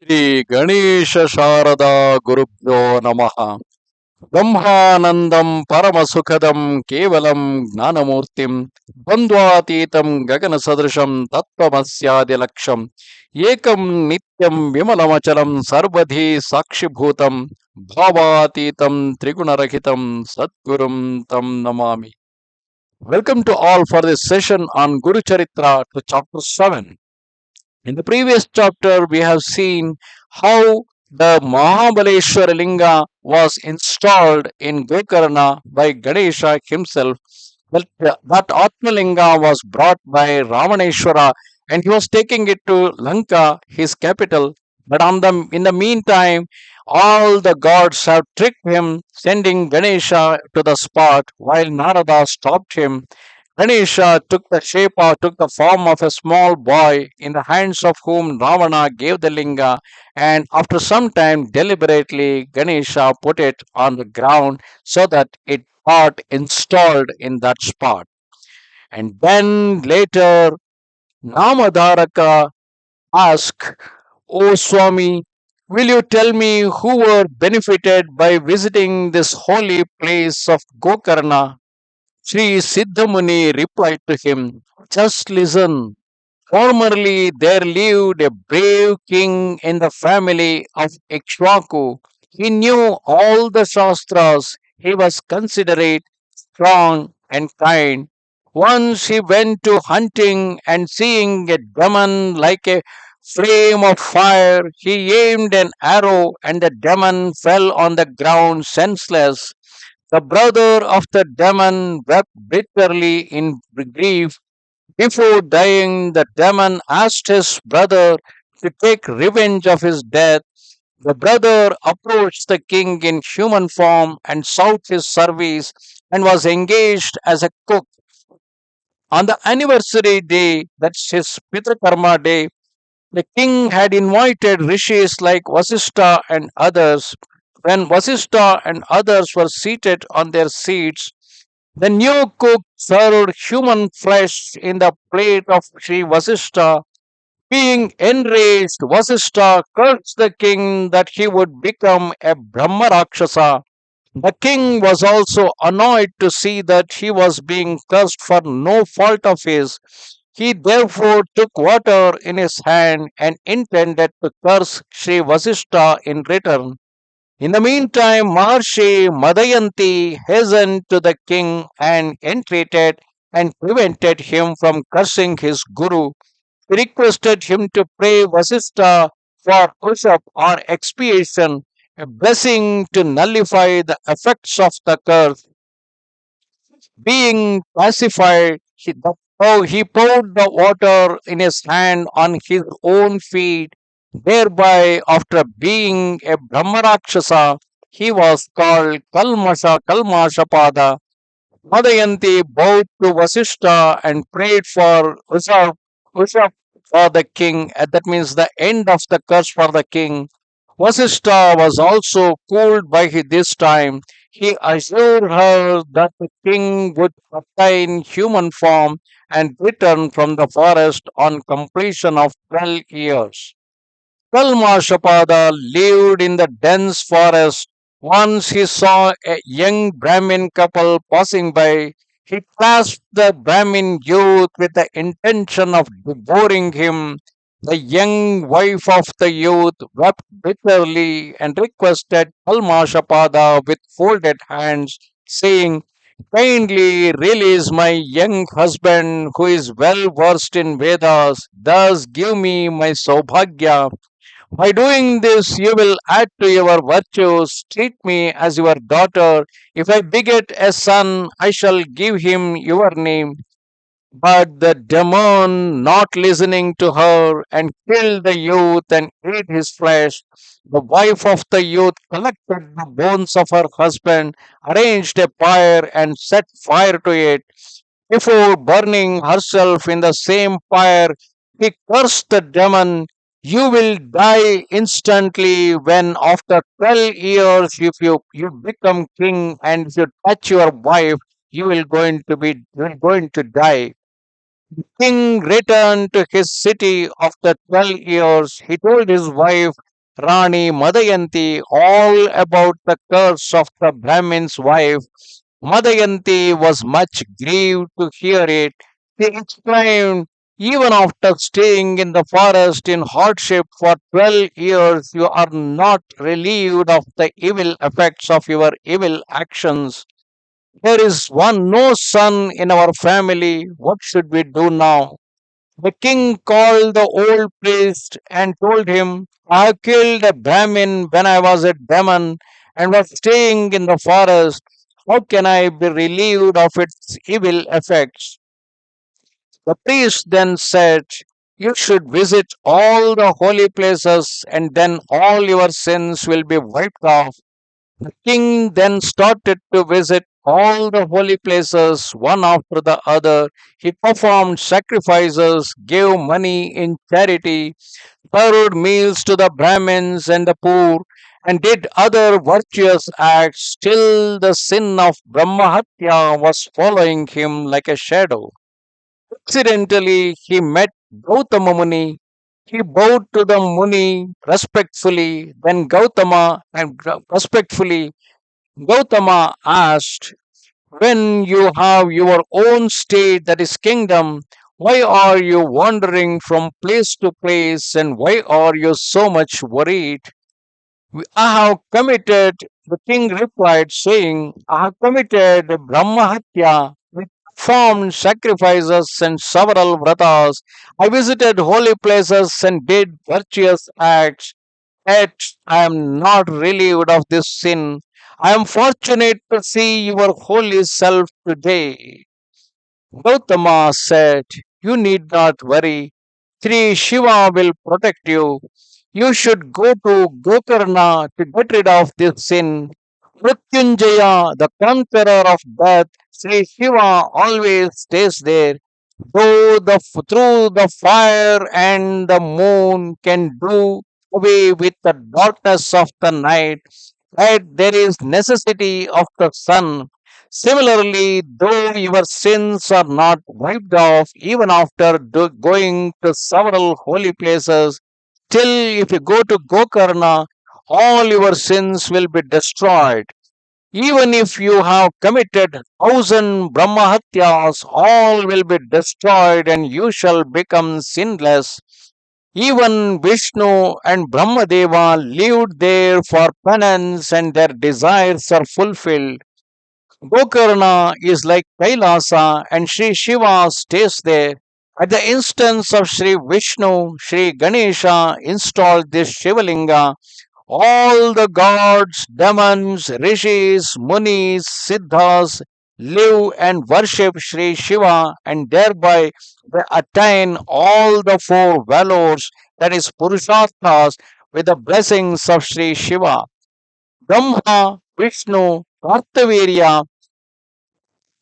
ಶ್ರೀ ಗಣೇಶ ಶಾರದಾ ಗುರುಭ್ಯೋ ನಮಃ. ಬ್ರಹ್ಮಾನಂದಂ ಪರಮಸುಖದಂ ಕೇವಲಂ ಜ್ಞಾನಮೂರ್ತಿಂ ದ್ವಂದ್ವಾತೀತಂ ಗಗನ ಸದೃಶಂ ತತ್ವಮಸ್ಯಾದಿಲಕ್ಷಂ ಏಕಂ ನಿತ್ಯಂ ವಿಮಲಮಚಲಂ ಸರ್ವಧಿ ಸಾಕ್ಷಿಭೂತಂ ಭಾವಾತೀತಂ ತ್ರಿಗುಣರಹಿತಂ ಸದ್ಗುರುಂ ತಂ ನಮಾಮಿ. Welcome to all for this session on Guru Charitra to chapter 7. In the previous chapter, we have seen how the Mahabaleshwara Linga was installed in Gokarna by Ganesha himself. That Atmalinga was brought by Ramaneshwara and he was taking it to Lanka, his capital. But in the meantime, all the gods have tricked him, sending Ganesha to the spot while Narada stopped him. Ganesha took the form of a small boy in the hands of whom Ravana gave the linga, and after some time deliberately Ganesha put it on the ground so that it got installed in that spot. And then later Namadharaka asked, "O Swami, will you tell me who were benefited by visiting this holy place of Gokarna?" Sree Siddhamuni replied to him, "Just listen. Formerly there lived a brave king in the family of Ikshvaku. He knew all the Shastras. He was considerate, strong, and kind. Once he went to hunting and seeing a demon like a flame of fire, he aimed an arrow and the demon fell on the ground senseless. The brother of the demon wept bitterly in grief. Before dying, the demon asked his brother to take revenge of his death. The brother approached the king in human form and sought his service and was engaged as a cook. On the anniversary day, that's his Pitrakarma day, the king had invited rishis like Vasishta and others. When Vasishta and others were seated on their seats, the new cook served human flesh in the plate of Sri Vasishta. Being enraged, Vasishta cursed the king that he would become a Brahma Rakshasa. The king was also annoyed to see that he was being cursed for no fault of his. He therefore took water in his hand and intended to curse Sri Vasishta in return. In the meantime, Maharshi Madayanti hastened to the king and entreated and prevented him from cursing his guru. He requested him to pray Vasistha for worship or expiation, a blessing to nullify the effects of the curse. Being pacified, he poured the water in his hand on his own feet. Thereby, after being a Brahmarakshasa, he was called Kalmashapada. Madayanti bowed to Vasishta and prayed for Usha for the king. That means the end of the curse for the king. Vasishta was also cooled by this time. He assured her that the king would attain human form and return from the forest on completion of 12 years. Kalmashapada lived in the dense forest. Once he saw a young Brahmin couple passing by. He clasped the Brahmin youth with the intention of devouring him. The young wife of the youth wept bitterly and requested Kalmashapada with folded hands, saying, "Kindly release my young husband who is well versed in Vedas. Thus give me my Saubhagya. By doing this, you will add to your virtues. Treat me as your daughter. If I beget a son, I shall give him your name." But the demon, not listening to her, and killed the youth and ate his flesh. The wife of the youth collected the bones of her husband, arranged a pyre, and set fire to it. Before burning herself in the same fire, he cursed the demon. "You will die instantly when, after 12 years, if you become king and if you touch your wife, you will going to die." King returned to his city after 12 years. He told his wife Rani Madayanti all about the curse of the Brahmin's wife. Madayanti was much grieved to hear it. She exclaimed, even after staying in the forest in hardship for 12 years, you are not relieved of the evil effects of your evil actions. There is one no son in our family. What should we do now? The king called the old priest and told him, I killed a Brahmin when I was a demon and was staying in the forest. How can I be relieved of its evil effects? The priest then said, you should visit all the holy places and then all your sins will be wiped off. The king then started to visit all the holy places one after the other. He performed sacrifices, gave money in charity, served meals to the Brahmins and the poor, and did other virtuous acts. Still, the sin of Brahmahatya was following him like a shadow. Accidentally, he met Gauthama Muni. He bowed to the Muni respectfully. Then respectfully, Gauthama asked, when you have your own state, that is kingdom, why are you wandering from place to place and why are you so much worried? I have committed, the king replied, saying, I have committed Brahmahatya. I performed sacrifices and several vratas. I visited holy places and did virtuous acts. Yet I am not relieved of this sin. I am fortunate to see your holy self today. Gautama said, you need not worry. Sri Shiva will protect you. You should go to Gokarna to get rid of this sin. Mrityunjaya, the conqueror of death, Sri Shiva always stays there. Though through the fire and the moon can do away with the darkness of the night, that there is necessity of the sun. Similarly, though your sins are not wiped off even after going to several holy places, still if you go to Gokarna, all your sins will be destroyed. Even if you have committed 1,000 Brahmahatyas, all will be destroyed and you shall become sinless. Even Vishnu and Brahmadeva lived there for penance and their desires are fulfilled. Gokarna is like Kailasa and Sri Shiva stays there. At the instance of Sri Vishnu, Sri Ganesha installed this Shiva Linga. All the gods, demons, rishis, munis, siddhas live and worship Sri Shiva and thereby they attain all the four valors, that is Purusharthas, with the blessings of Sri Shiva. Brahma, Vishnu, Kartavirya,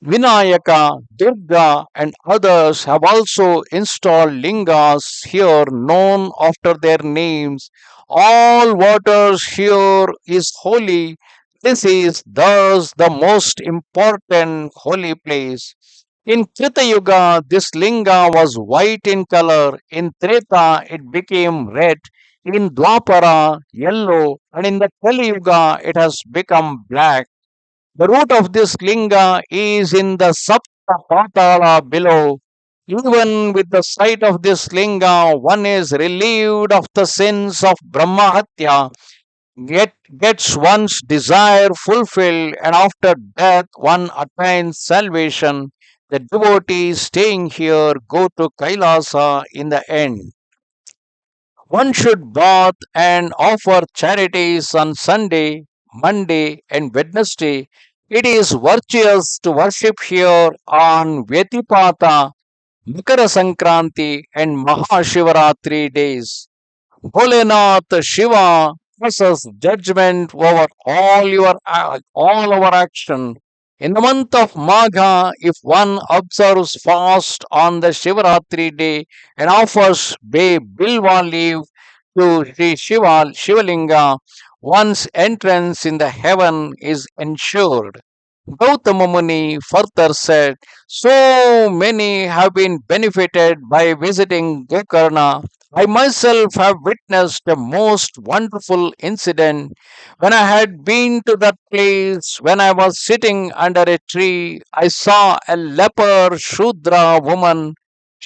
Vinayaka, Durga, and others have also installed lingas here known after their names. All waters here is holy. This is thus the most important holy place. In Krita Yuga, this linga was white in color. In Treta, it became red. In Dwapara, yellow. And in the Kali Yuga, it has become black. The root of this linga is in the Sapta Patala below. Even with the sight of this linga, one is relieved of the sins of Brahmahatya, gets one's desire fulfilled, and after death one attains salvation. The devotees staying here go to Kailasa in the end. One should bath and offer charities on Sunday, Monday, and Wednesday. It is virtuous to worship here on Vyatipata, Makara Sankranti, and Mahashivaratri days. Bholenath Shiva passes judgment over all our action. In the month of Magha, if one observes fast on the Shivaratri day and offers Bilwa leave to Sri Shivalinga, one's entrance in the heaven is ensured. Gauthama Muni further said, so many have been benefited by visiting Gokarna. I myself have witnessed a most wonderful incident when I had been to that place. When I was sitting under a tree, I saw a leper Shudra woman.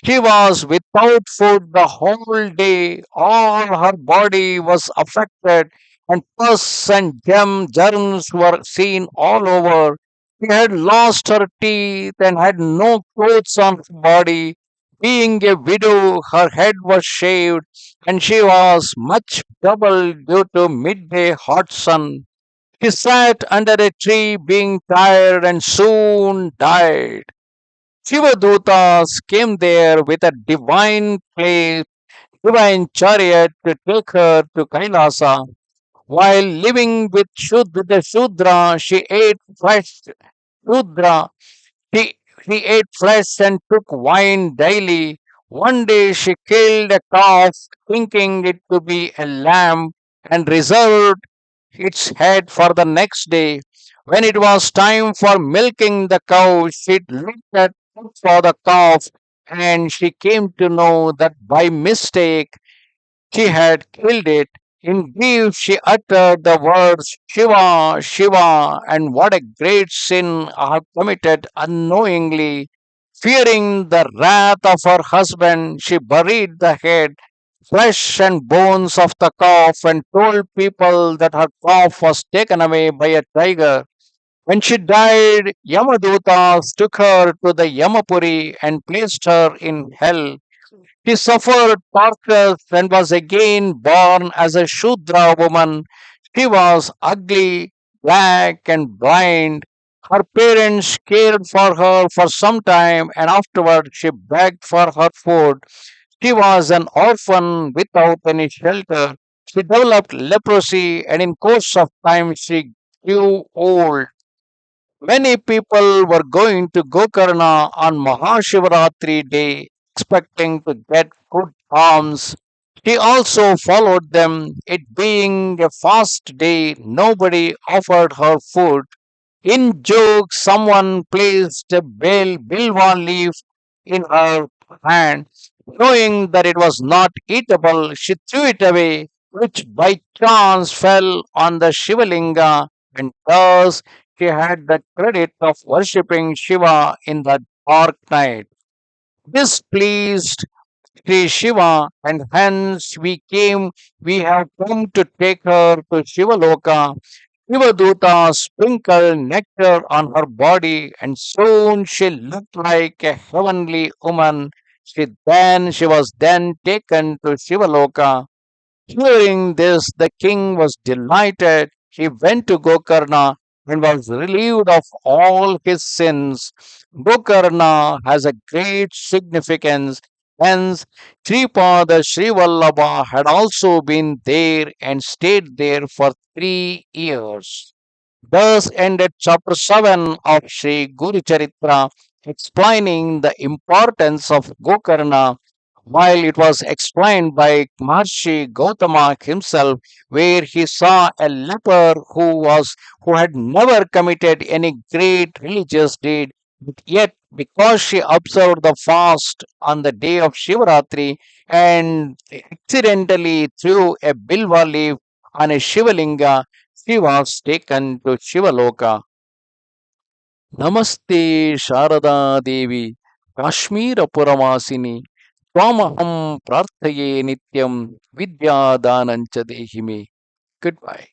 She was without food the whole day. All her body was affected, and pus and germs were seen all over. She had lost her teeth and had no clothes on her body. Being a widow, her head was shaved, and she was much troubled due to midday hot sun. She sat under a tree being tired and soon died. Shiva Dhuthas came there with a divine chariot to take her to Kailasa. While living with the Shudra, she ate fresh Shudra she ate flesh and took wine daily. One day she killed a calf, thinking it to be a lamb, and reserved its head for the next day. When it was time for milking the cow, she looked for the calf, and she came to know that by mistake she had killed it. In grief, she uttered the words Shiva, Shiva, and what a great sin I have committed unknowingly. Fearing the wrath of her husband, she buried the head, flesh, and bones of the calf and told people that her calf was taken away by a tiger. When she died, Yamadutas took her to the Yamapuri and placed her in hell. She suffered tortures and was again born as a Shudra woman. She was ugly, black, and blind. Her parents cared for her for some time and afterward she begged for her food. She was an orphan without any shelter. She developed leprosy and in course of time she grew old. Many people were going to Gokarna on Mahashivaratri day, expecting to get good alms. He also followed them. It being a fast day, nobody offered her food. In joke, someone placed a Bilwa leaf in her hand. Knowing that it was not eatable, she threw it away, which by chance fell on the Shiva Linga, and thus she had the credit of worshipping Shiva in the dark night. This pleased Sri Shiva, and hence we have come to take her to Shiva Loka. Shivaduta sprinkled nectar on her body, and soon she looked like a heavenly woman. She was then taken to Shivaloka. Hearing this, the king was delighted. He went to Gokarna and was relieved of all his sins. Gokarna has a great significance. Hence, Sripada Sri Vallabha had also been there and stayed there for 3 years. Thus ended chapter 7 of Sri Guru Charitra, explaining the importance of Gokarna, while it was explained by Maharshi Gauthama himself, where he saw a leper who had never committed any great religious deed, but yet because she observed the fast on the day of Shivarathri and accidentally threw a Bilva leaf on a Shiva Linga, she was taken to Shiva Loka. Namaste Sharada Devi Kashmira Puramasini Twamaham Prarthaye Nityam Vidyadanancha Dehime. Goodbye.